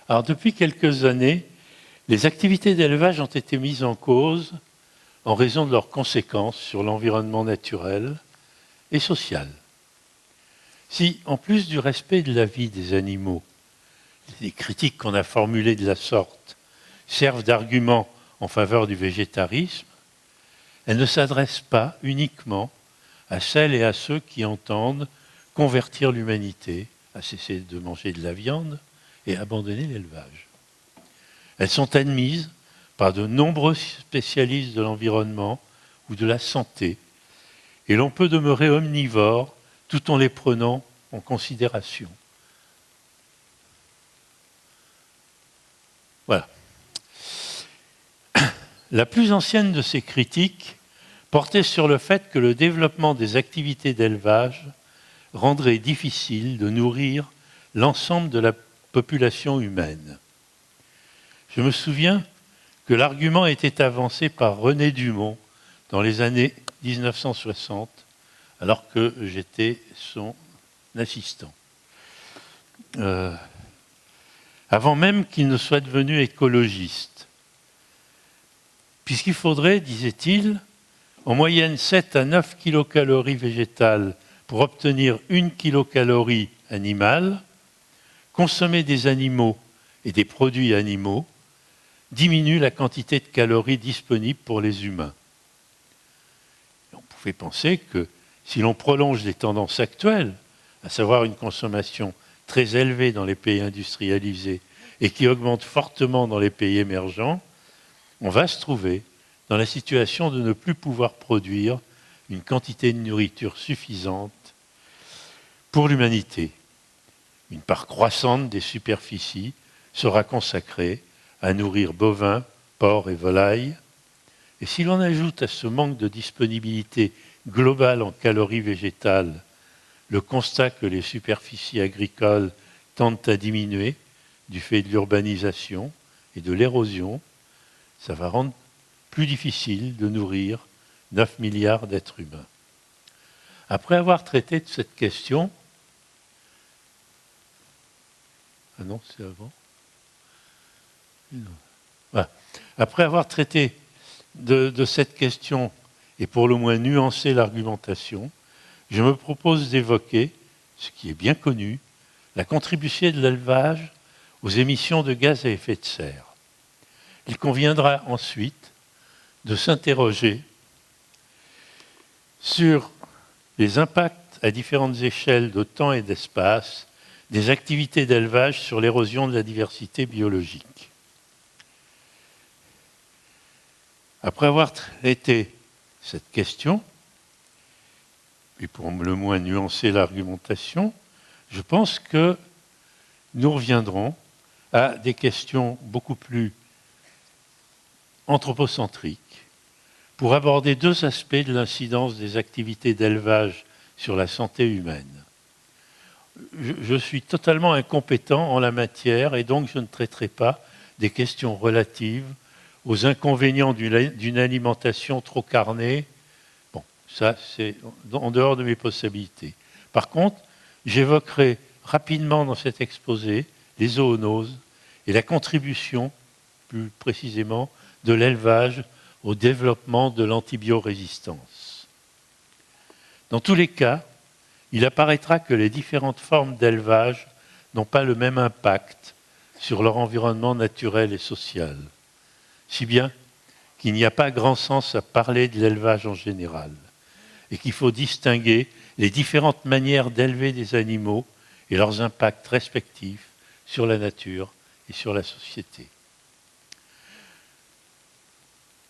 Alors, depuis quelques années, les activités d'élevage ont été mises en cause en raison de leurs conséquences sur l'environnement naturel et social. Si, en plus du respect de la vie des animaux, les critiques qu'on a formulées de la sorte servent d'argument en faveur du végétarisme, elles ne s'adressent pas uniquement à celles et à ceux qui entendent convertir l'humanité à cesser de manger de la viande et abandonner l'élevage. Elles sont admises par de nombreux spécialistes de l'environnement ou de la santé, et l'on peut demeurer omnivore tout en les prenant en considération. Voilà. La plus ancienne de ces critiques portait sur le fait que le développement des activités d'élevage rendrait difficile de nourrir l'ensemble de la population humaine. Je me souviens que l'argument était avancé par René Dumont dans les années 1960, alors que j'étais son assistant. Avant même qu'il ne soit devenu écologiste. Puisqu'il faudrait, disait-il, en moyenne 7 à 9 kilocalories végétales pour obtenir 1 kilocalorie animale, consommer des animaux et des produits animaux diminue la quantité de calories disponibles pour les humains. On pouvait penser que si l'on prolonge les tendances actuelles, à savoir une consommation très élevée dans les pays industrialisés et qui augmente fortement dans les pays émergents, on va se trouver dans la situation de ne plus pouvoir produire une quantité de nourriture suffisante pour l'humanité. Une part croissante des superficies sera consacrée à nourrir bovins, porcs et volailles. Et si l'on ajoute à ce manque de disponibilité globale en calories végétales le constat que les superficies agricoles tendent à diminuer du fait de l'urbanisation et de l'érosion, ça va rendre plus difficile de nourrir 9 milliards d'êtres humains. Après avoir traité de cette question, ah non, c'est avant. Voilà. Après avoir traité de cette question et pour le moins nuancé l'argumentation, je me propose d'évoquer, ce qui est bien connu, la contribution de l'élevage aux émissions de gaz à effet de serre. Il conviendra ensuite de s'interroger sur les impacts à différentes échelles de temps et d'espace des activités d'élevage sur l'érosion de la diversité biologique. Après avoir traité cette question, et pour le moins nuancer l'argumentation, je pense que nous reviendrons à des questions beaucoup plus anthropocentriques pour aborder deux aspects de l'incidence des activités d'élevage sur la santé humaine. Je suis totalement incompétent en la matière et donc je ne traiterai pas des questions relatives aux inconvénients d'une alimentation trop carnée. Bon, ça c'est en dehors de mes possibilités. Par contre, j'évoquerai rapidement dans cet exposé les zoonoses et la contribution, plus précisément, de l'élevage au développement de l'antibiorésistance. Dans tous les cas, il apparaîtra que les différentes formes d'élevage n'ont pas le même impact sur leur environnement naturel et social, si bien qu'il n'y a pas grand sens à parler de l'élevage en général, et qu'il faut distinguer les différentes manières d'élever des animaux et leurs impacts respectifs sur la nature et sur la société.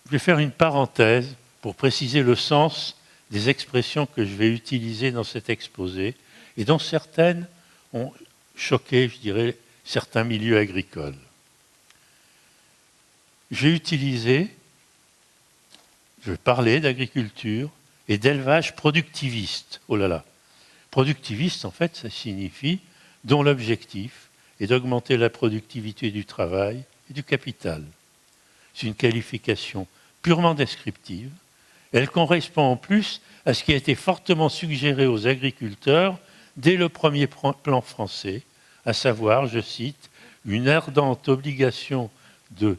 Je vais faire une parenthèse pour préciser le sens des expressions que je vais utiliser dans cet exposé et dont certaines ont choqué, je dirais, certains milieux agricoles. Je vais parler d'agriculture et d'élevage productiviste. Oh là là. Productiviste, en fait, ça signifie dont l'objectif et d'augmenter la productivité du travail et du capital. C'est une qualification purement descriptive. Elle correspond en plus à ce qui a été fortement suggéré aux agriculteurs dès le premier plan français, à savoir, je cite, une ardente obligation de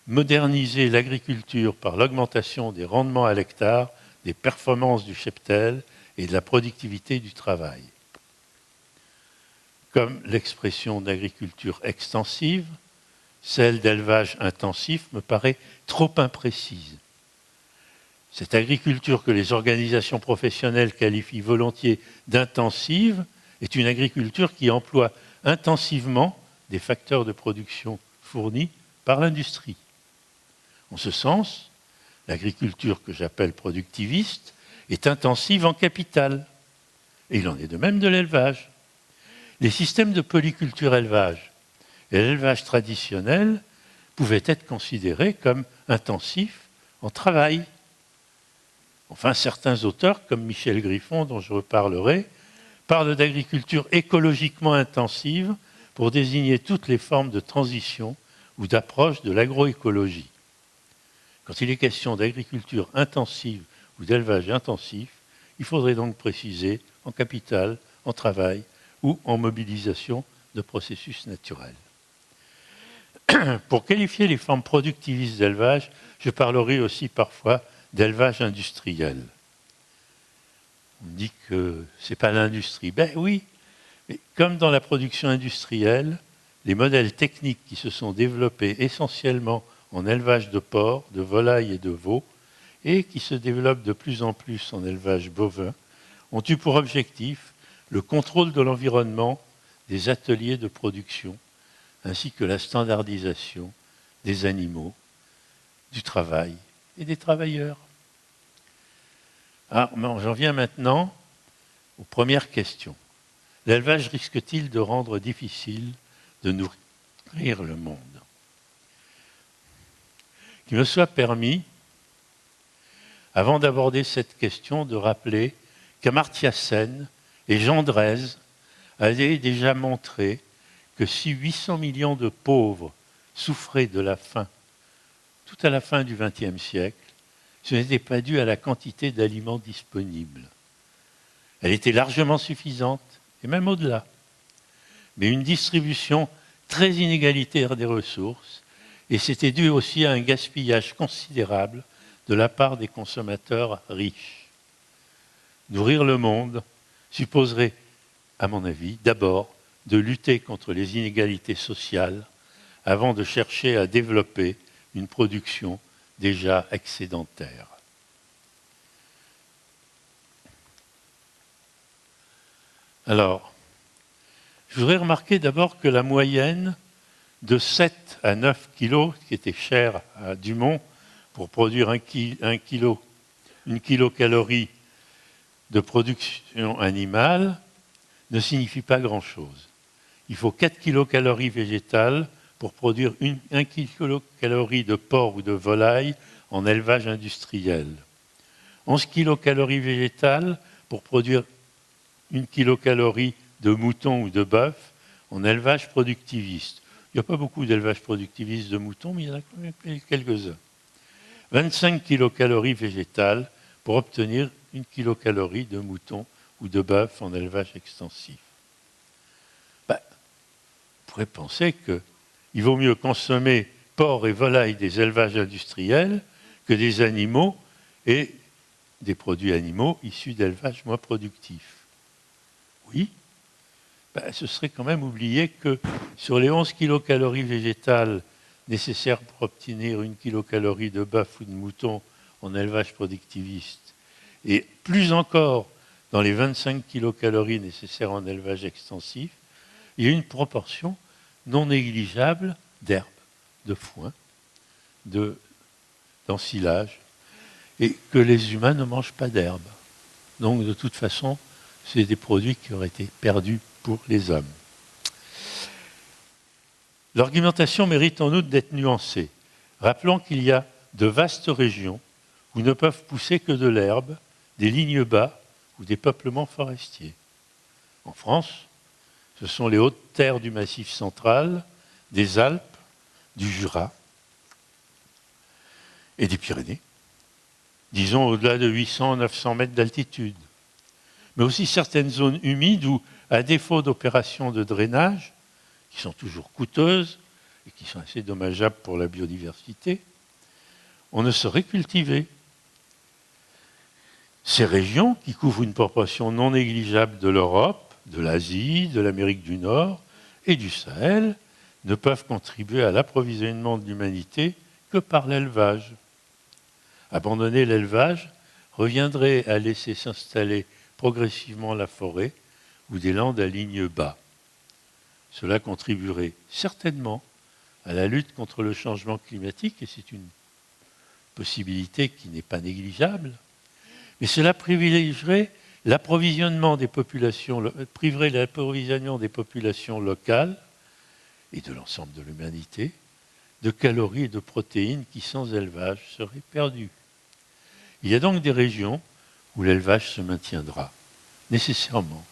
moderniser l'agriculture par l'augmentation des rendements à l'hectare, des performances du cheptel et de la productivité du travail. Comme l'expression d'agriculture extensive, celle d'élevage intensif me paraît trop imprécise. Cette agriculture que les organisations professionnelles qualifient volontiers d'intensive est une agriculture qui emploie intensivement des facteurs de production fournis par l'industrie. En ce sens, l'agriculture que j'appelle productiviste est intensive en capital. Et il en est de même de l'élevage. Les systèmes de polyculture-élevage et l'élevage traditionnel pouvaient être considérés comme intensifs en travail. Enfin, certains auteurs, comme Michel Griffon, dont je reparlerai, parlent d'agriculture écologiquement intensive pour désigner toutes les formes de transition ou d'approche de l'agroécologie. Quand il est question d'agriculture intensive ou d'élevage intensif, il faudrait donc préciser en capital, en travail ou en mobilisation de processus naturels. Pour qualifier les formes productivistes d'élevage, je parlerai aussi parfois d'élevage industriel. On dit que ce n'est pas l'industrie. Ben oui, mais comme dans la production industrielle, les modèles techniques qui se sont développés essentiellement en élevage de porcs, de volailles et de veaux, et qui se développent de plus en plus en élevage bovin, ont eu pour objectif le contrôle de l'environnement des ateliers de production, ainsi que la standardisation des animaux, du travail et des travailleurs. Alors, j'en viens maintenant aux premières questions. L'élevage risque-t-il de rendre difficile de nourrir le monde? Qu'il me soit permis, avant d'aborder cette question, de rappeler qu'Amartya Sen et Jean Drèze avaient déjà montré que si 800 millions de pauvres souffraient de la faim tout à la fin du XXe siècle, ce n'était pas dû à la quantité d'aliments disponibles. Elle était largement suffisante, et même au-delà. Mais une distribution très inégalitaire des ressources, et c'était dû aussi à un gaspillage considérable de la part des consommateurs riches. Nourrir le monde supposerait, à mon avis, d'abord de lutter contre les inégalités sociales avant de chercher à développer une production déjà excédentaire. Alors, je voudrais remarquer d'abord que la moyenne de 7 à 9 kilos, qui était chère à Dumont, pour produire une kilocalorie de production animale, ne signifie pas grand-chose. Il faut 4 kilocalories végétales pour produire 1 kilocalorie de porc ou de volaille en élevage industriel. 11 kilocalories végétales pour produire 1 kilocalorie de mouton ou de bœuf en élevage productiviste. Il n'y a pas beaucoup d'élevage productiviste de moutons, mais il y en a quand même quelques-uns. 25 kilocalories végétales pour obtenir 1 kilocalorie de mouton ou de bœuf en élevage extensif. On pourrait penser qu'il vaut mieux consommer porc et volaille des élevages industriels que des animaux et des produits animaux issus d'élevages moins productifs. Oui, ce serait quand même oublier que sur les 11 kilocalories végétales nécessaires pour obtenir 1 kilocalorie de bœuf ou de mouton en élevage productiviste, et plus encore dans les 25 kilocalories nécessaires en élevage extensif, il y a une proportion non négligeable d'herbes, de foin, d'ensilage, et que les humains ne mangent pas d'herbe. Donc de toute façon, c'est des produits qui auraient été perdus pour les hommes. L'argumentation mérite en outre d'être nuancée. Rappelons qu'il y a de vastes régions où ne peuvent pousser que de l'herbe, des lignes bas ou des peuplements forestiers. En France, Ce sont les hautes terres du Massif central, des Alpes, du Jura et des Pyrénées, disons au-delà de 800-900 mètres d'altitude. Mais aussi certaines zones humides où, à défaut d'opérations de drainage, qui sont toujours coûteuses et qui sont assez dommageables pour la biodiversité, on ne saurait cultiver. Ces régions, qui couvrent une proportion non négligeable de l'Europe, de l'Asie, de l'Amérique du Nord et du Sahel, ne peuvent contribuer à l'approvisionnement de l'humanité que par l'élevage. Abandonner l'élevage reviendrait à laisser s'installer progressivement la forêt ou des landes à ligne bas. Cela contribuerait certainement à la lutte contre le changement climatique, et c'est une possibilité qui n'est pas négligeable, mais cela privilégierait l'approvisionnement des populations, priverait l'approvisionnement des populations locales et de l'ensemble de l'humanité de calories et de protéines qui, sans élevage, seraient perdues. Il y a donc des régions où l'élevage se maintiendra, nécessairement,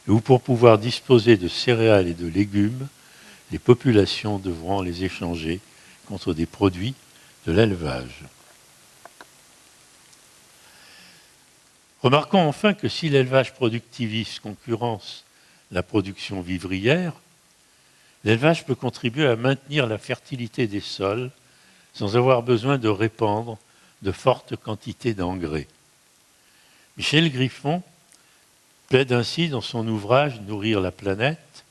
et où pour pouvoir disposer de céréales et de légumes, les populations devront les échanger contre des produits de l'élevage. Remarquons enfin que si l'élevage productiviste concurrence la production vivrière, l'élevage peut contribuer à maintenir la fertilité des sols sans avoir besoin de répandre de fortes quantités d'engrais. Michel Griffon plaide ainsi dans son ouvrage « Nourrir la planète »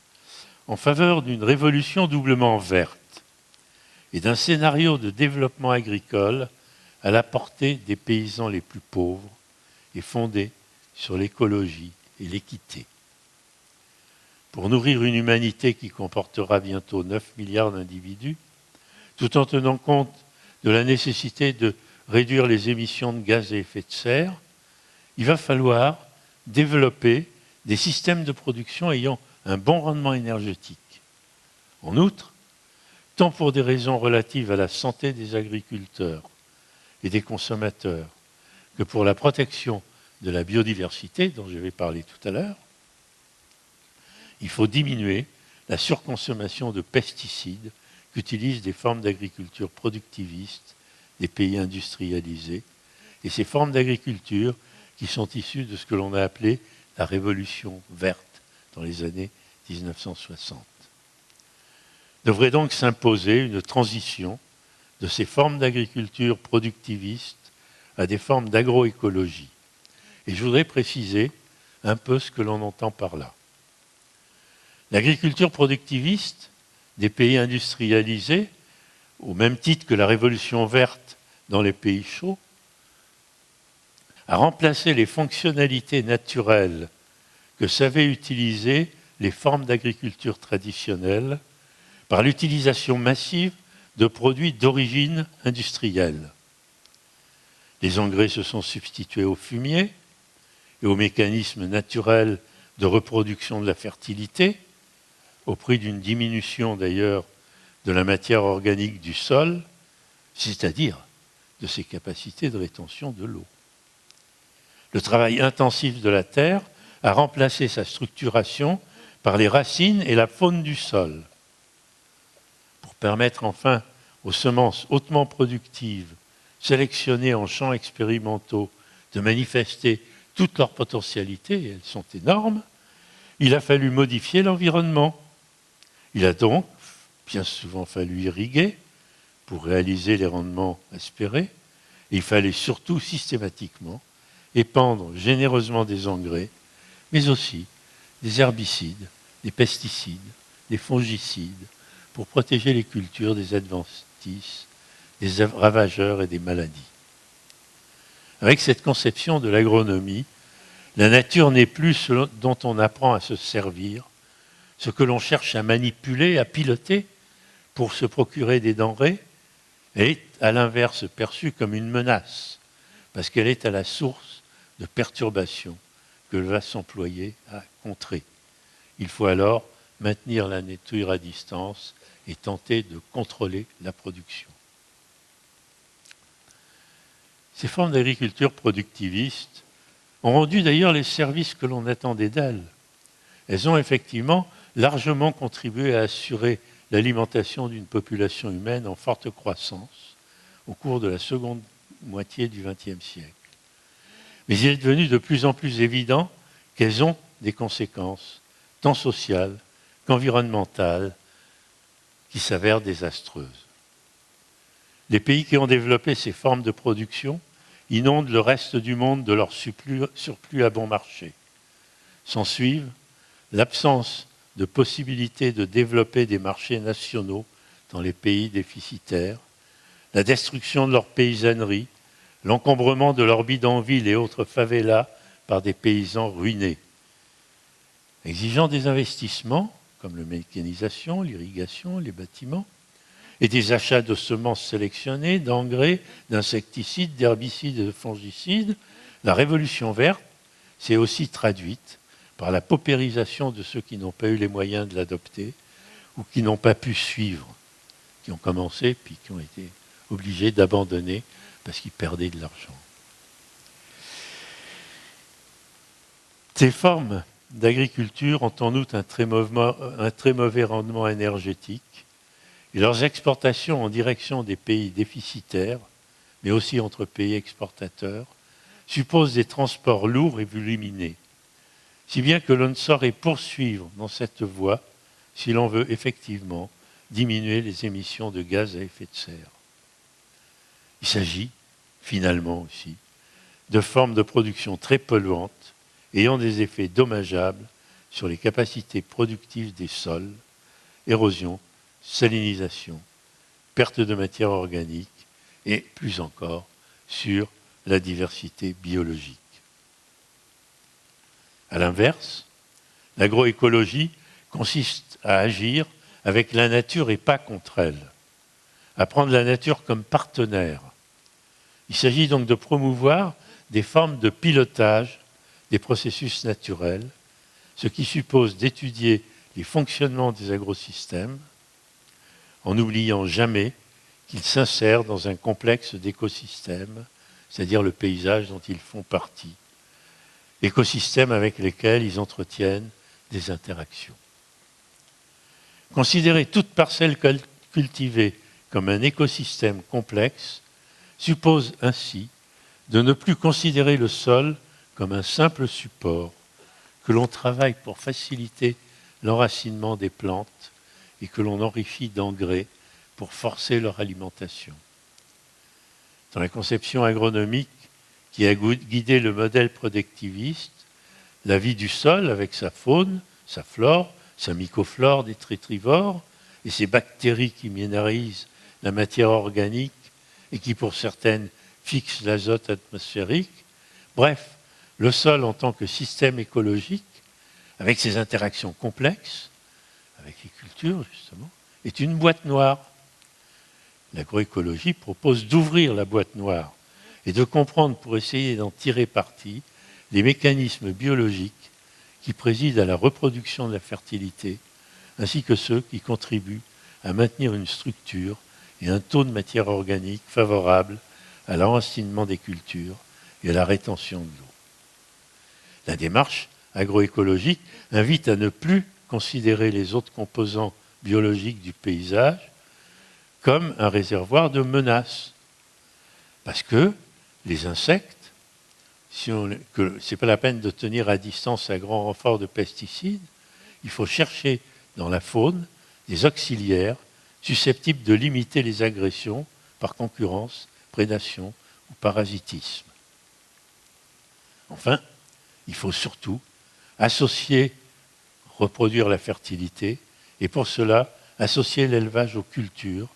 en faveur d'une révolution doublement verte et d'un scénario de développement agricole à la portée des paysans les plus pauvres et fondé sur l'écologie et l'équité. Pour nourrir une humanité qui comportera bientôt 9 milliards d'individus, tout en tenant compte de la nécessité de réduire les émissions de gaz à effet de serre, il va falloir développer des systèmes de production ayant un bon rendement énergétique. En outre, tant pour des raisons relatives à la santé des agriculteurs et des consommateurs que pour la protection de la biodiversité, dont je vais parler tout à l'heure, il faut diminuer la surconsommation de pesticides qu'utilisent des formes d'agriculture productivistes des pays industrialisés, et ces formes d'agriculture qui sont issues de ce que l'on a appelé la révolution verte dans les années 1960. Devrait donc s'imposer une transition de ces formes d'agriculture productiviste à des formes d'agroécologie. Et je voudrais préciser un peu ce que l'on entend par là. L'agriculture productiviste des pays industrialisés, au même titre que la révolution verte dans les pays chauds, a remplacé les fonctionnalités naturelles que savaient utiliser les formes d'agriculture traditionnelles par l'utilisation massive de produits d'origine industrielle. Les engrais se sont substitués aux fumiers et aux mécanismes naturels de reproduction de la fertilité, au prix d'une diminution d'ailleurs de la matière organique du sol, c'est-à-dire de ses capacités de rétention de l'eau. Le travail intensif de la terre a remplacé sa structuration par les racines et la faune du sol. Pour permettre enfin aux semences hautement productives, sélectionnées en champs expérimentaux, de manifester toute leur potentialité, et elles sont énormes, il a fallu modifier l'environnement. Il a donc bien souvent fallu irriguer pour réaliser les rendements espérés, et il fallait surtout systématiquement épandre généreusement des engrais, mais aussi des herbicides, des pesticides, des fongicides, pour protéger les cultures des adventices, des ravageurs et des maladies. Avec cette conception de l'agronomie, la nature n'est plus ce dont on apprend à se servir, ce que l'on cherche à manipuler, à piloter pour se procurer des denrées, est à l'inverse perçue comme une menace, parce qu'elle est à la source de perturbations que l'on va s'employer à contrer. Il faut alors maintenir la nature à distance et tenter de contrôler la production. Ces formes d'agriculture productiviste ont rendu d'ailleurs les services que l'on attendait d'elles. elles ont effectivement largement contribué à assurer l'alimentation d'une population humaine en forte croissance au cours de la seconde moitié du XXe siècle. Mais il est devenu de plus en plus évident qu'elles ont des conséquences, tant sociales qu'environnementales, qui s'avèrent désastreuses. Les pays qui ont développé ces formes de production inondent le reste du monde de leur surplus à bon marché. S'ensuivent l'absence de possibilité de développer des marchés nationaux dans les pays déficitaires, la destruction de leur paysannerie, l'encombrement de leurs bidonvilles et autres favelas par des paysans ruinés. Exigeant des investissements, comme la mécanisation, l'irrigation, les bâtiments, et des achats de semences sélectionnées, d'engrais, d'insecticides, d'herbicides et de fongicides, la révolution verte s'est aussi traduite par la paupérisation de ceux qui n'ont pas eu les moyens de l'adopter ou qui n'ont pas pu suivre, qui ont commencé puis qui ont été obligés d'abandonner parce qu'ils perdaient de l'argent. Ces formes d'agriculture ont en outre un très mauvais rendement énergétique et leurs exportations en direction des pays déficitaires, mais aussi entre pays exportateurs, supposent des transports lourds et volumineux, si bien que l'on ne saurait poursuivre dans cette voie si l'on veut effectivement diminuer les émissions de gaz à effet de serre. Il s'agit, finalement aussi, de formes de production très polluantes, ayant des effets dommageables sur les capacités productives des sols, érosion, salinisation, perte de matière organique et, plus encore, sur la diversité biologique. À l'inverse, l'agroécologie consiste à agir avec la nature et pas contre elle, à prendre la nature comme partenaire. Il s'agit donc de promouvoir des formes de pilotage des processus naturels, ce qui suppose d'étudier les fonctionnements des agrosystèmes, en n'oubliant jamais qu'ils s'insèrent dans un complexe d'écosystèmes, c'est-à-dire le paysage dont ils font partie, écosystèmes avec lesquels ils entretiennent des interactions. Considérer toute parcelle cultivée comme un écosystème complexe suppose ainsi de ne plus considérer le sol comme un simple support que l'on travaille pour faciliter l'enracinement des plantes et que l'on enrichit d'engrais pour forcer leur alimentation. Dans la conception agronomique qui a guidé le modèle productiviste, la vie du sol avec sa faune, sa flore, sa mycoflore détritivore et ses bactéries qui minéralisent la matière organique et qui pour certaines fixent l'azote atmosphérique, bref, le sol en tant que système écologique, avec ses interactions complexes, avec les cultures justement, est une boîte noire. L'agroécologie propose d'ouvrir la boîte noire et de comprendre pour essayer d'en tirer parti les mécanismes biologiques qui président à la reproduction de la fertilité, ainsi que ceux qui contribuent à maintenir une structure et un taux de matière organique favorable à l'enracinement des cultures et à la rétention de l'eau. La démarche agroécologique invite à ne plus considérer les autres composants biologiques du paysage comme un réservoir de menaces. Parce que les insectes, ce n'est pas la peine de tenir à distance à grand renfort de pesticides, il faut chercher dans la faune des auxiliaires susceptibles de limiter les agressions par concurrence, prédation ou parasitisme. Enfin, il faut surtout reproduire la fertilité, et pour cela, associer l'élevage aux cultures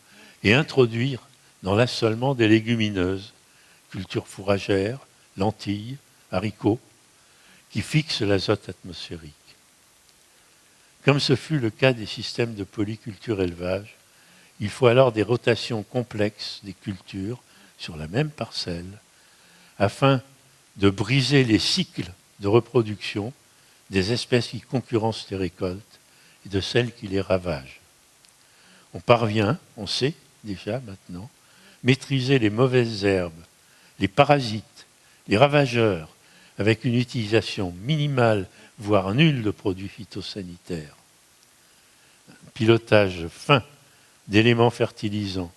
et introduire dans l'assolement des légumineuses, cultures fourragères, lentilles, haricots, qui fixent l'azote atmosphérique. Comme ce fut le cas des systèmes de polyculture-élevage, il faut alors des rotations complexes des cultures sur la même parcelle, afin de briser les cycles de reproduction des espèces qui concurrencent les récoltes et de celles qui les ravagent. On parvient, on sait déjà maintenant, maîtriser les mauvaises herbes, les parasites, les ravageurs, avec une utilisation minimale, voire nul de produits phytosanitaires. Un pilotage fin d'éléments fertilisants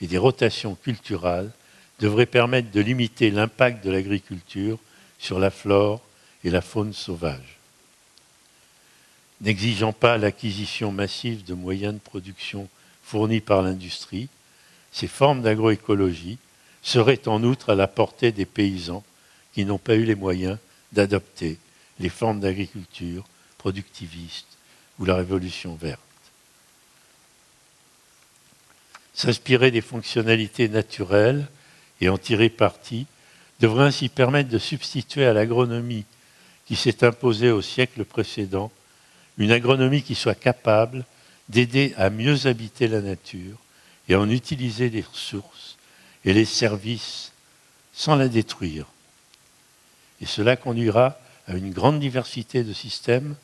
et des rotations culturales devrait permettre de limiter l'impact de l'agriculture sur la flore et la faune sauvage. N'exigeant pas l'acquisition massive de moyens de production fournis par l'industrie, ces formes d'agroécologie seraient en outre à la portée des paysans qui n'ont pas eu les moyens d'adopter les formes d'agriculture productiviste ou la révolution verte. S'inspirer des fonctionnalités naturelles et en tirer parti devrait ainsi permettre de substituer à l'agronomie qui s'est imposée au siècle précédent une agronomie qui soit capable d'aider à mieux habiter la nature et à en utiliser les ressources et les services sans la détruire. Et cela conduira à une grande diversité de systèmes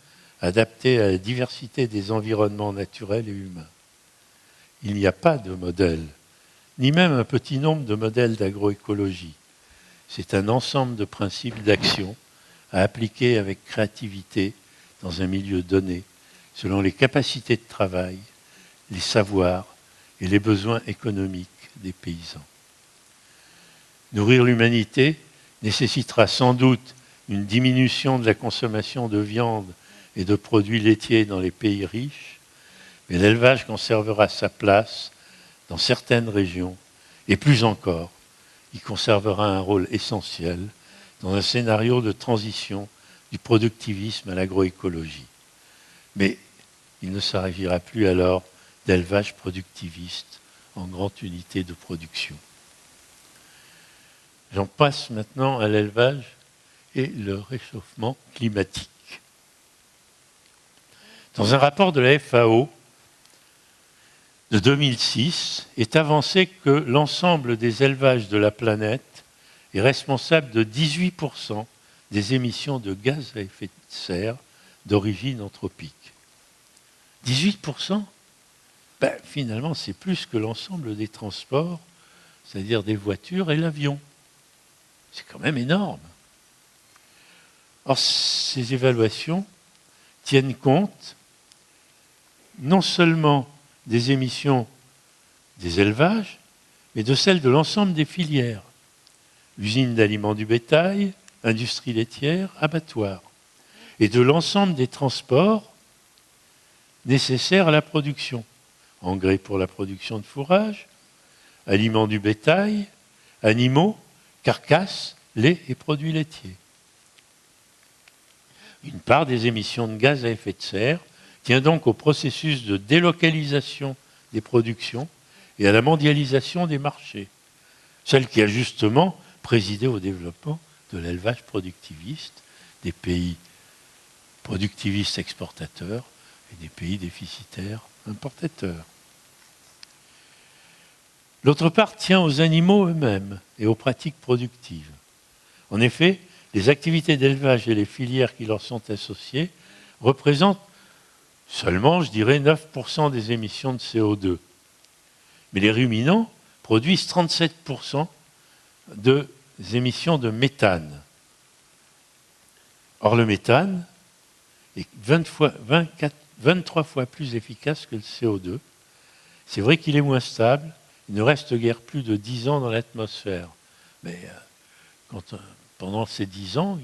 adaptés à la diversité des environnements naturels et humains. Il n'y a pas de modèle, ni même un petit nombre de modèles d'agroécologie. C'est un ensemble de principes d'action à appliquer avec créativité dans un milieu donné, selon les capacités de travail, les savoirs et les besoins économiques des paysans. Nourrir l'humanité nécessitera sans doute une diminution de la consommation de viande et de produits laitiers dans les pays riches, mais l'élevage conservera sa place dans certaines régions et plus encore, il conservera un rôle essentiel dans un scénario de transition du productivisme à l'agroécologie. Mais il ne s'agira plus alors d'élevage productiviste en grande unité de production. J'en passe maintenant à l'élevage et le réchauffement climatique. Dans un rapport de la FAO de 2006, est avancé que l'ensemble des élevages de la planète est responsable de 18% des émissions de gaz à effet de serre d'origine anthropique. 18%, finalement, c'est plus que l'ensemble des transports, c'est-à-dire des voitures et l'avion. C'est quand même énorme. Or, ces évaluations tiennent compte non seulement des émissions des élevages, mais de celles de l'ensemble des filières. Usines d'aliments du bétail, industrie laitière, abattoirs. Et de l'ensemble des transports nécessaires à la production. Engrais pour la production de fourrage, aliments du bétail, animaux, carcasses, lait et produits laitiers. Une part des émissions de gaz à effet de serre tient donc au processus de délocalisation des productions et à la mondialisation des marchés, celle qui a justement présidé au développement de l'élevage productiviste des pays productivistes exportateurs et des pays déficitaires importateurs. L'autre part tient aux animaux eux-mêmes et aux pratiques productives. En effet, les activités d'élevage et les filières qui leur sont associées représentent seulement, je dirais, 9% des émissions de CO2. Mais les ruminants produisent 37% des émissions de méthane. Or, le méthane est 23 fois plus efficace que le CO2. C'est vrai qu'il est moins stable, il ne reste guère plus de 10 ans dans l'atmosphère. Mais pendant ces 10 ans,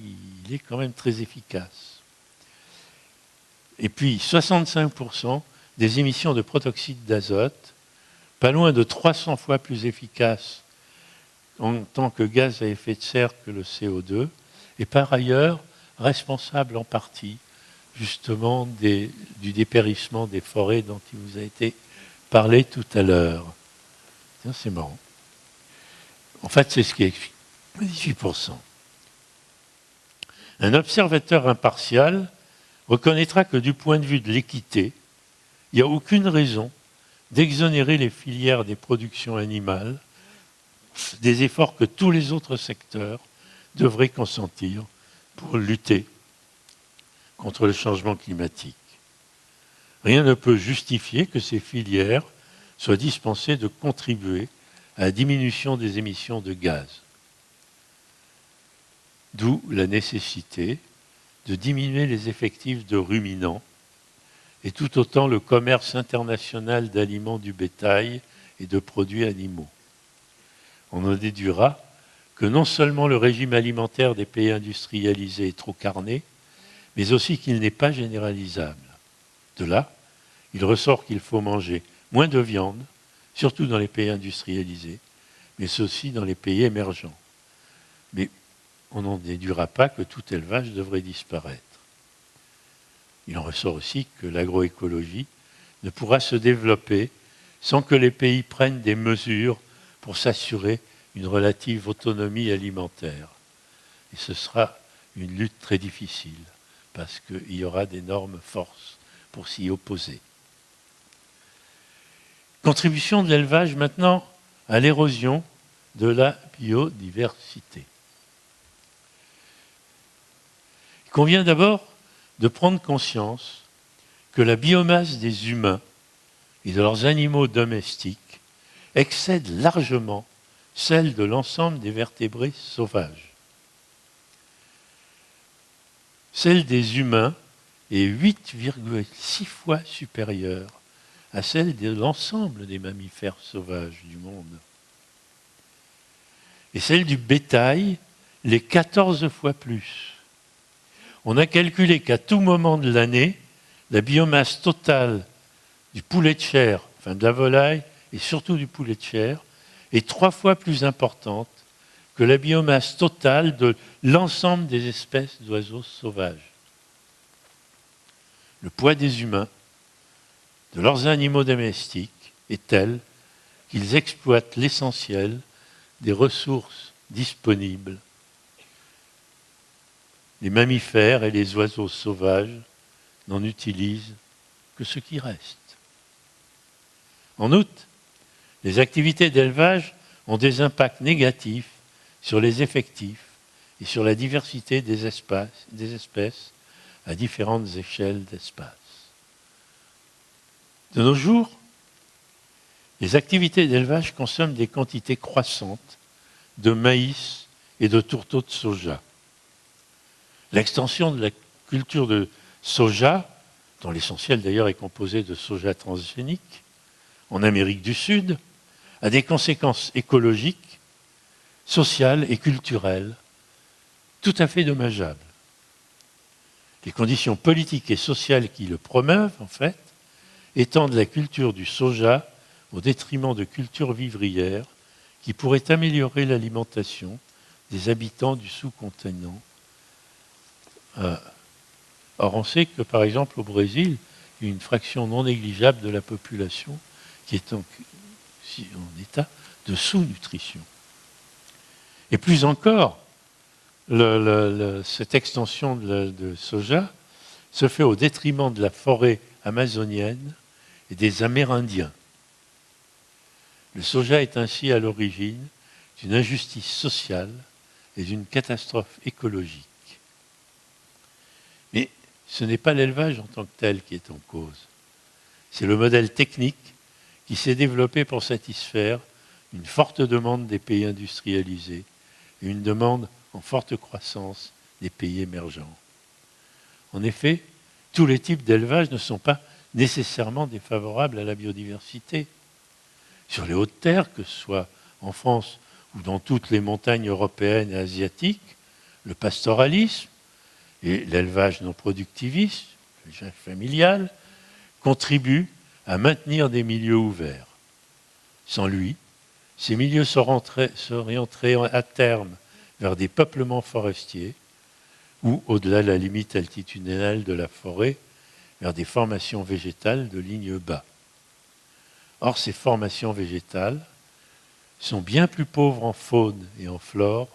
il est quand même très efficace. Et puis 65% des émissions de protoxyde d'azote, pas loin de 300 fois plus efficaces en tant que gaz à effet de serre que le CO2, et par ailleurs responsable en partie justement du dépérissement des forêts dont il vous a été parlé tout à l'heure. C'est marrant. En fait, c'est ce qui explique 18%. Un observateur impartial reconnaîtra que du point de vue de l'équité, il n'y a aucune raison d'exonérer les filières des productions animales des efforts que tous les autres secteurs devraient consentir pour lutter contre le changement climatique. Rien ne peut justifier que ces filières soient dispensées de contribuer à la diminution des émissions de gaz. D'où la nécessité de diminuer les effectifs de ruminants et tout autant le commerce international d'aliments du bétail et de produits animaux. On en déduira que non seulement le régime alimentaire des pays industrialisés est trop carné, mais aussi qu'il n'est pas généralisable. De là, il ressort qu'il faut manger moins de viande, surtout dans les pays industrialisés, mais aussi dans les pays émergents. Mais on n'en déduira pas que tout élevage devrait disparaître. Il en ressort aussi que l'agroécologie ne pourra se développer sans que les pays prennent des mesures pour s'assurer une relative autonomie alimentaire. Et ce sera une lutte très difficile, parce qu'il y aura d'énormes forces pour s'y opposer. Contribution de l'élevage maintenant à l'érosion de la biodiversité. Il convient d'abord de prendre conscience que la biomasse des humains et de leurs animaux domestiques excède largement celle de l'ensemble des vertébrés sauvages. Celle des humains est 8,6 fois supérieure à celle de l'ensemble des mammifères sauvages du monde. Et celle du bétail l'est 14 fois plus. On a calculé qu'à tout moment de l'année, la biomasse totale du poulet de chair, enfin de la volaille et surtout du poulet de chair, est 3 fois plus importante que la biomasse totale de l'ensemble des espèces d'oiseaux sauvages. Le poids des humains, de leurs animaux domestiques, est tel qu'ils exploitent l'essentiel des ressources disponibles. Les mammifères et les oiseaux sauvages n'en utilisent que ce qui reste. En outre, les activités d'élevage ont des impacts négatifs sur les effectifs et sur la diversité des espèces à différentes échelles d'espace. De nos jours, les activités d'élevage consomment des quantités croissantes de maïs et de tourteaux de soja. L'extension de la culture de soja, dont l'essentiel d'ailleurs est composé de soja transgénique, en Amérique du Sud, a des conséquences écologiques, sociales et culturelles tout à fait dommageables. Les conditions politiques et sociales qui le promeuvent, en fait, étendent la culture du soja au détriment de cultures vivrières qui pourraient améliorer l'alimentation des habitants du sous-continent. Or, on sait que, par exemple, au Brésil, il y a une fraction non négligeable de la population qui est en état de sous-nutrition. Et plus encore, cette extension de soja se fait au détriment de la forêt amazonienne et des Amérindiens. Le soja est ainsi à l'origine d'une injustice sociale et d'une catastrophe écologique. Mais ce n'est pas l'élevage en tant que tel qui est en cause. C'est le modèle technique qui s'est développé pour satisfaire une forte demande des pays industrialisés et une demande en forte croissance des pays émergents. En effet, tous les types d'élevage ne sont pas nécessairement défavorables à la biodiversité. Sur les hautes terres, que ce soit en France ou dans toutes les montagnes européennes et asiatiques, le pastoralisme et l'élevage non productiviste, l'élevage familial, contribuent à maintenir des milieux ouverts. Sans lui, ces milieux s'orienteraient à terme vers des peuplements forestiers ou, au-delà de la limite altitudinale de la forêt, vers des formations végétales de ligne bas. Or, ces formations végétales sont bien plus pauvres en faune et en flore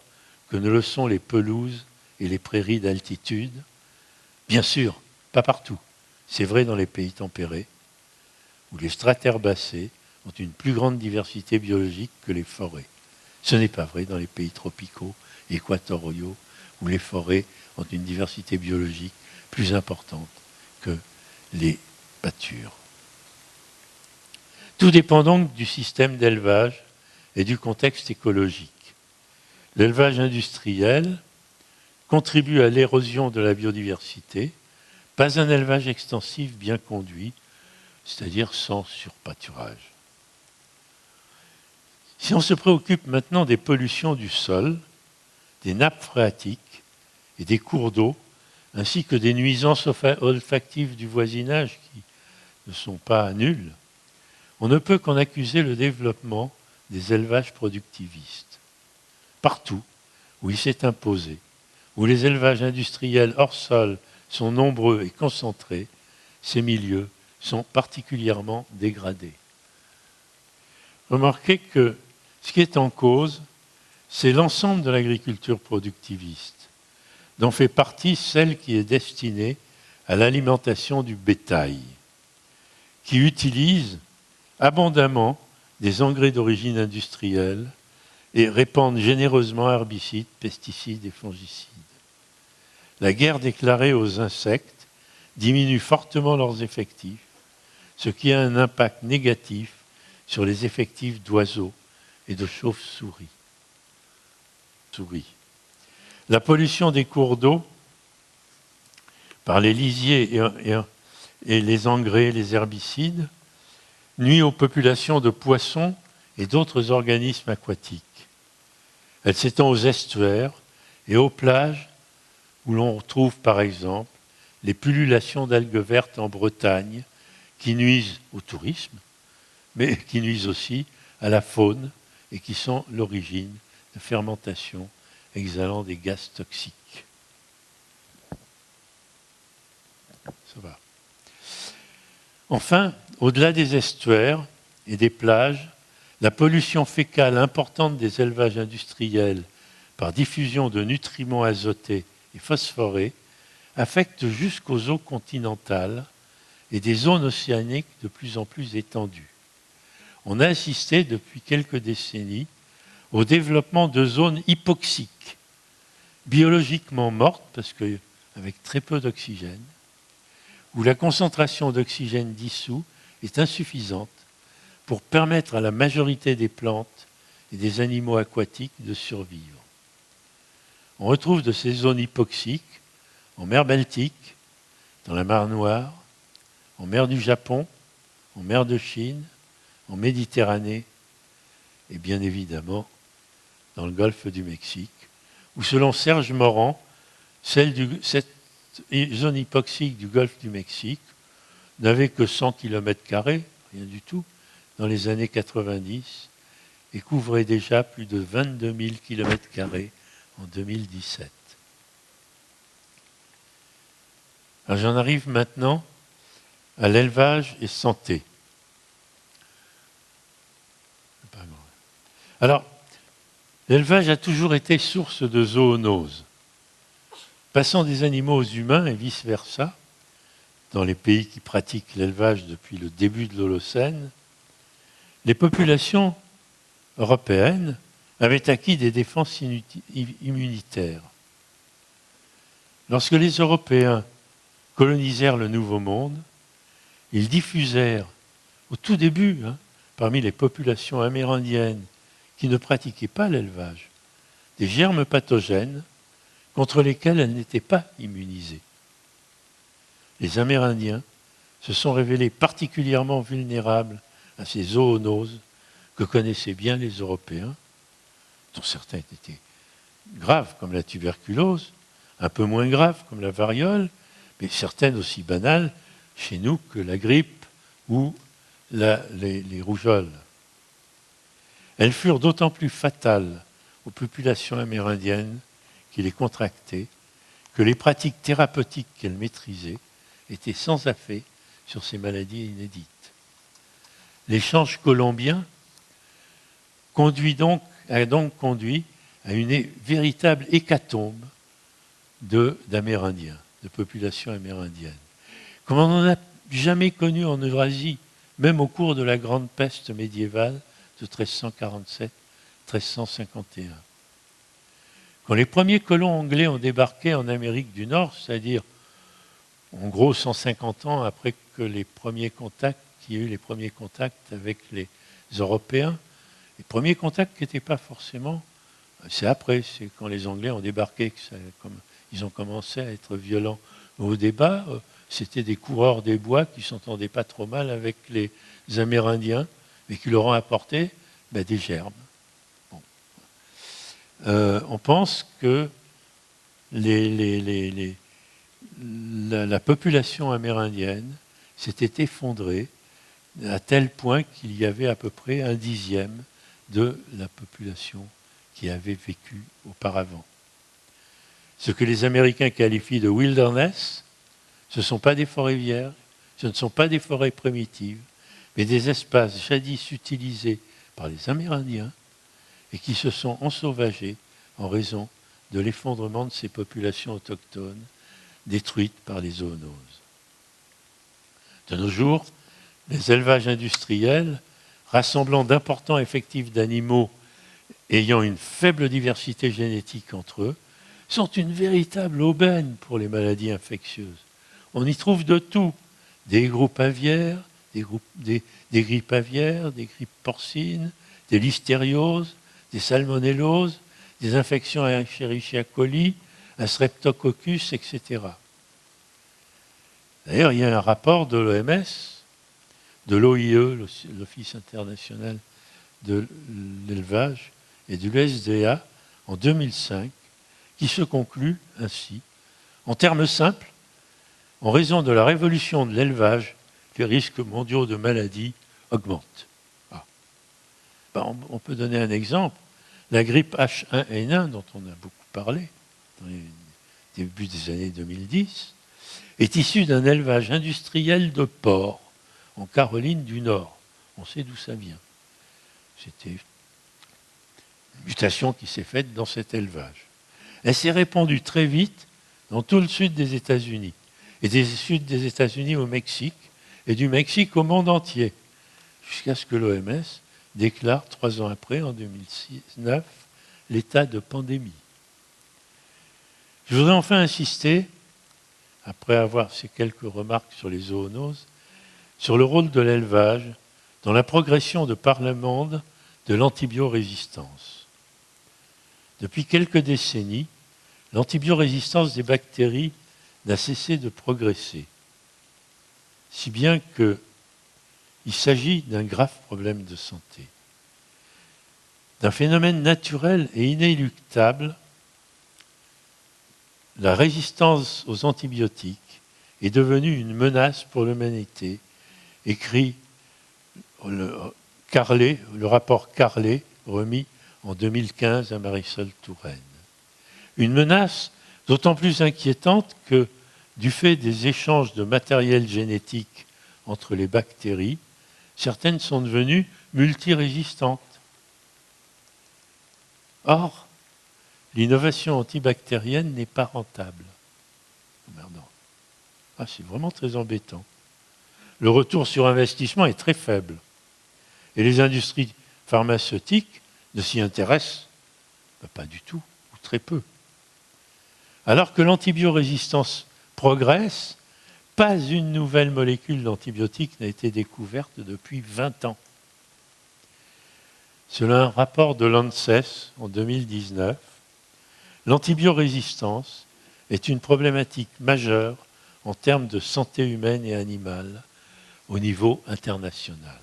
que ne le sont les pelouses et les prairies d'altitude. Bien sûr, pas partout. C'est vrai dans les pays tempérés, où les strates herbacées ont une plus grande diversité biologique que les forêts. Ce n'est pas vrai dans les pays tropicaux, équatoriaux, où les forêts ont une diversité biologique plus importante que les pâtures. Tout dépend donc du système d'élevage et du contexte écologique. L'élevage industriel contribue à l'érosion de la biodiversité, pas un élevage extensif bien conduit, c'est-à-dire sans surpâturage. Si on se préoccupe maintenant des pollutions du sol, des nappes phréatiques et des cours d'eau, ainsi que des nuisances olfactives du voisinage qui ne sont pas nulles, on ne peut qu'en accuser le développement des élevages productivistes. Partout où il s'est imposé, où les élevages industriels hors sol sont nombreux et concentrés, ces milieux sont particulièrement dégradés. Remarquez que ce qui est en cause, c'est l'ensemble de l'agriculture productiviste, dont fait partie celle qui est destinée à l'alimentation du bétail, qui utilise abondamment des engrais d'origine industrielle et répandent généreusement herbicides, pesticides et fongicides. La guerre déclarée aux insectes diminue fortement leurs effectifs, ce qui a un impact négatif sur les effectifs d'oiseaux et de chauves-souris. La pollution des cours d'eau par les lisiers et les engrais, les herbicides, nuit aux populations de poissons et d'autres organismes aquatiques. Elle s'étend aux estuaires et aux plages où l'on trouve par exemple les pullulations d'algues vertes en Bretagne qui nuisent au tourisme, mais qui nuisent aussi à la faune et qui sont l'origine de fermentation exhalant des gaz toxiques. Ça va. Enfin, au-delà des estuaires et des plages, la pollution fécale importante des élevages industriels par diffusion de nutriments azotés et phosphorés affecte jusqu'aux eaux continentales et des zones océaniques de plus en plus étendues. On a assisté depuis quelques décennies au développement de zones hypoxiques, biologiquement mortes, parce qu'avec très peu d'oxygène, où la concentration d'oxygène dissous est insuffisante pour permettre à la majorité des plantes et des animaux aquatiques de survivre. On retrouve de ces zones hypoxiques en mer Baltique, dans la mer Noire, en mer du Japon, en mer de Chine, en Méditerranée et bien évidemment dans le golfe du Mexique, où selon Serge Morand, cette zone hypoxique du golfe du Mexique n'avait que 100 km², rien du tout, dans les années 90, et couvrait déjà plus de 22 000 km² en 2017. Alors j'en arrive maintenant à l'élevage et santé. Alors, l'élevage a toujours été source de zoonoses. Passant des animaux aux humains et vice-versa, dans les pays qui pratiquent l'élevage depuis le début de l'Holocène, les populations européennes avaient acquis des défenses immunitaires. Lorsque les Européens colonisèrent le Nouveau Monde, ils diffusèrent au tout début, parmi les populations amérindiennes qui ne pratiquaient pas l'élevage, des germes pathogènes contre lesquels elles n'étaient pas immunisées. Les Amérindiens se sont révélés particulièrement vulnérables à ces zoonoses que connaissaient bien les Européens, dont certains étaient graves comme la tuberculose, un peu moins graves comme la variole, mais certaines aussi banales chez nous que la grippe ou les rougeoles. Elles furent d'autant plus fatales aux populations amérindiennes qui les contractaient que les pratiques thérapeutiques qu'elles maîtrisaient étaient sans effet sur ces maladies inédites. L'échange colombien a donc conduit à une véritable hécatombe d'Amérindiens, de populations amérindiennes. Comme on n'en a jamais connu en Eurasie, même au cours de la grande peste médiévale de 1347-1351. Quand les premiers colons anglais ont débarqué en Amérique du Nord, c'est-à-dire en gros 150 ans après que qu'il y ait eu les premiers contacts avec les Européens, les premiers contacts qui n'étaient pas forcément, c'est après, c'est quand les Anglais ont débarqué, ils ont commencé à être violents. Au débat, c'était des coureurs des bois qui ne s'entendaient pas trop mal avec les Amérindiens, mais qui leur ont apporté des germes. Bon. On pense que la population amérindienne s'était effondrée à tel point qu'il y avait à peu près 1/10 de la population qui avait vécu auparavant. Ce que les Américains qualifient de wilderness, ce ne sont pas des forêts vierges, ce ne sont pas des forêts primitives, mais des espaces jadis utilisés par les Amérindiens et qui se sont ensauvagés en raison de l'effondrement de ces populations autochtones détruites par les zoonoses. De nos jours, les élevages industriels, rassemblant d'importants effectifs d'animaux ayant une faible diversité génétique entre eux, sont une véritable aubaine pour les maladies infectieuses. On y trouve de tout, des groupes aviaires, des grippes aviaires, des grippes porcines, des listérioses, des salmonelloses, des infections à Escherichia coli, à Streptococcus, etc. D'ailleurs, il y a un rapport de l'OMS, de l'OIE, l'Office international de l'élevage, et de l'USDA en 2005, qui se conclut ainsi. En termes simples, en raison de la révolution de l'élevage, les risques mondiaux de maladies augmentent. On peut donner un exemple. La grippe H1N1, dont on a beaucoup parlé dans les débuts des années 2010, est issue d'un élevage industriel de porcs en Caroline du Nord. On sait d'où ça vient. C'était une mutation qui s'est faite dans cet élevage. Elle s'est répandue très vite dans tout le sud des États-Unis, et du sud des États-Unis au Mexique, et du Mexique au monde entier, jusqu'à ce que l'OMS déclare 3 ans après, en 2009, l'état de pandémie. Je voudrais enfin insister, après avoir ces quelques remarques sur les zoonoses, sur le rôle de l'élevage dans la progression de par le monde de l'antibiorésistance. Depuis quelques décennies, l'antibiorésistance des bactéries n'a cessé de progresser, si bien qu'il s'agit d'un grave problème de santé, d'un phénomène naturel et inéluctable. La résistance aux antibiotiques est devenue une menace pour l'humanité, écrit le rapport Carlet, remis en 2015 à Marisol Touraine. Une menace d'autant plus inquiétante que, du fait des échanges de matériel génétique entre les bactéries, certaines sont devenues multirésistantes. Or, l'innovation antibactérienne n'est pas rentable. C'est vraiment très embêtant. Le retour sur investissement est très faible. Et les industries pharmaceutiques ne s'y intéressent pas du tout, ou très peu. Alors que l'antibiorésistance progresse, pas une nouvelle molécule d'antibiotique n'a été découverte depuis 20 ans. Selon un rapport de l'ANSES en 2019, l'antibiorésistance est une problématique majeure en termes de santé humaine et animale au niveau international.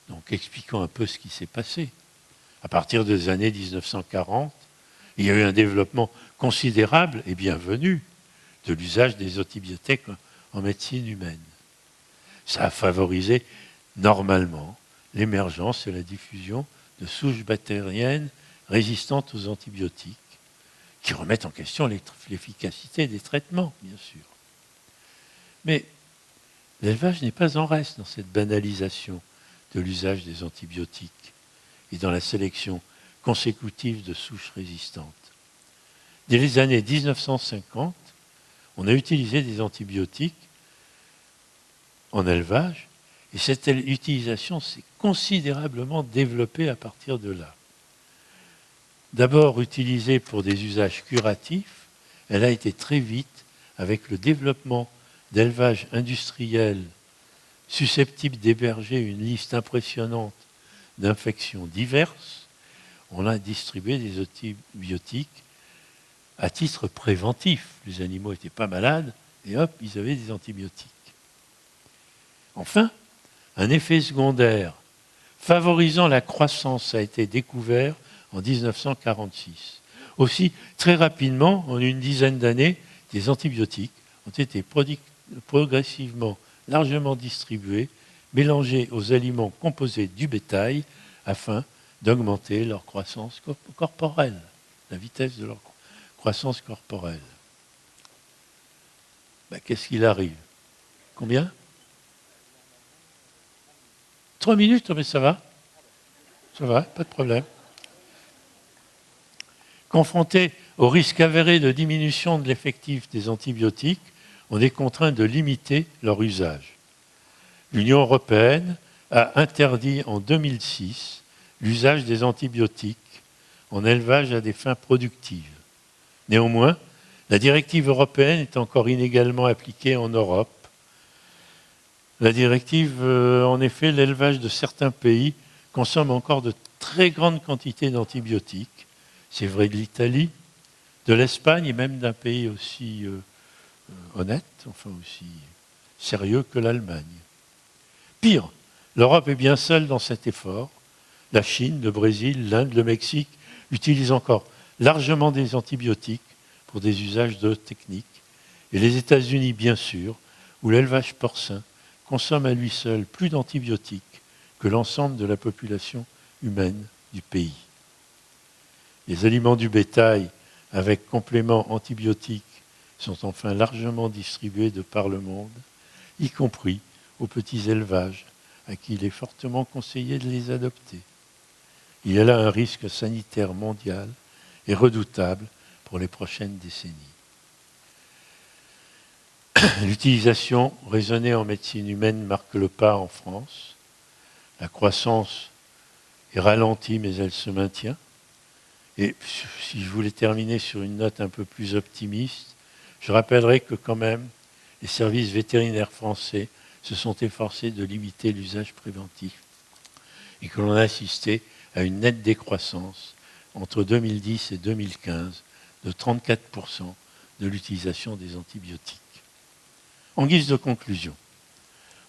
Donc expliquons un peu ce qui s'est passé. À partir des années 1940, il y a eu un développement considérable et bienvenu de l'usage des antibiotiques en médecine humaine. Ça a favorisé normalement l'émergence et la diffusion de souches bactériennes résistantes aux antibiotiques, qui remettent en question l'efficacité des traitements, bien sûr. Mais l'élevage n'est pas en reste dans cette banalisation de l'usage des antibiotiques et dans la sélection consécutive de souches résistantes. Dès les années 1950, on a utilisé des antibiotiques en élevage, et cette utilisation s'est considérablement développée à partir de là. D'abord utilisée pour des usages curatifs, elle a été très vite, avec le développement d'élevage industriel susceptible d'héberger une liste impressionnante d'infections diverses, on a distribué des antibiotiques à titre préventif. Les animaux n'étaient pas malades, et hop, ils avaient des antibiotiques. Enfin, un effet secondaire favorisant la croissance a été découvert en 1946. Aussi, très rapidement, en une dizaine d'années, des antibiotiques ont été progressivement largement distribués, mélangés aux aliments composés du bétail, afin d'augmenter leur croissance corporelle, la vitesse de leur croissance corporelle. Qu'est-ce qu'il arrive? Combien? 3 minutes, mais ça va. Ça va, pas de problème. Confrontés au risque avéré de diminution de l'effectif des antibiotiques, on est contraint de limiter leur usage. L'Union européenne a interdit en 2006 l'usage des antibiotiques en élevage à des fins productives. Néanmoins, la directive européenne est encore inégalement appliquée en Europe. La directive, en effet, l'élevage de certains pays consomme encore de très grandes quantités d'antibiotiques. C'est vrai de l'Italie, de l'Espagne et même d'un pays aussi honnête, enfin aussi sérieux que l'Allemagne. Pire, l'Europe est bien seule dans cet effort. La Chine, le Brésil, l'Inde, le Mexique utilisent encore largement des antibiotiques pour des usages de techniques. Et les États-Unis, bien sûr, où l'élevage porcin consomme à lui seul plus d'antibiotiques que l'ensemble de la population humaine du pays. Les aliments du bétail avec compléments antibiotiques sont enfin largement distribués de par le monde, y compris aux petits élevages à qui il est fortement conseillé de les adopter. Il y a là un risque sanitaire mondial et redoutable pour les prochaines décennies. L'utilisation raisonnée en médecine humaine marque le pas en France. La croissance est ralentie, mais elle se maintient. Et si je voulais terminer sur une note un peu plus optimiste, je rappellerai que quand même, les services vétérinaires français se sont efforcés de limiter l'usage préventif et que l'on a assisté à une nette décroissance entre 2010 et 2015 de 34% de l'utilisation des antibiotiques. En guise de conclusion,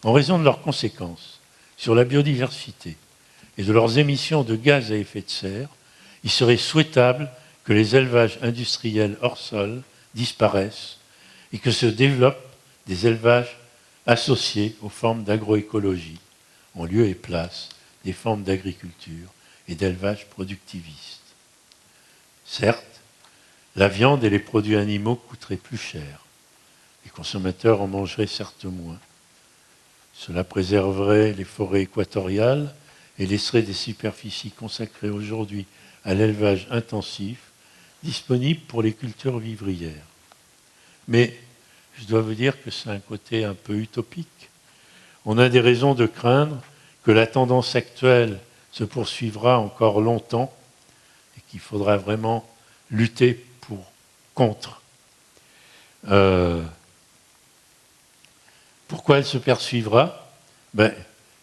en raison de leurs conséquences sur la biodiversité et de leurs émissions de gaz à effet de serre, il serait souhaitable que les élevages industriels hors sol disparaissent et que se développent des élevages associés aux formes d'agroécologie, en lieu et place des formes d'agriculture et d'élevage productiviste. Certes, la viande et les produits animaux coûteraient plus cher. Les consommateurs en mangeraient certes moins. Cela préserverait les forêts équatoriales et laisserait des superficies consacrées aujourd'hui à l'élevage intensif disponibles pour les cultures vivrières. Mais je dois vous dire que c'est un côté un peu utopique. On a des raisons de craindre que la tendance actuelle se poursuivra encore longtemps et qu'il faudra vraiment lutter contre. Pourquoi elle se poursuivra?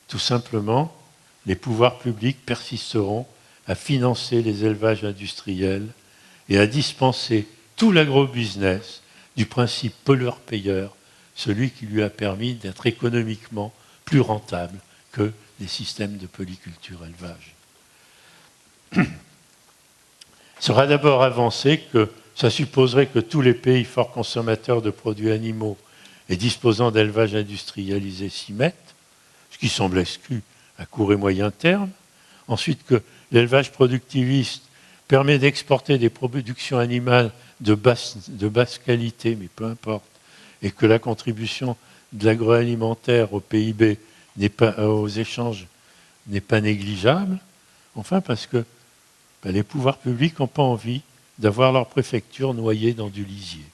Tout simplement, les pouvoirs publics persisteront à financer les élevages industriels et à dispenser tout l'agro-business du principe pollueur-payeur, celui qui lui a permis d'être économiquement plus rentable que les systèmes de polyculture-élevage. Il sera d'abord avancé que ça supposerait que tous les pays forts consommateurs de produits animaux et disposant d'élevage industrialisé s'y mettent, ce qui semble exclu à court et moyen terme. Ensuite, que l'élevage productiviste permet d'exporter des productions animales de basse qualité, mais peu importe, et que la contribution de l'agroalimentaire au PIB aux échanges n'est pas négligeable. Enfin, parce que les pouvoirs publics n'ont pas envie d'avoir leur préfecture noyée dans du lisier.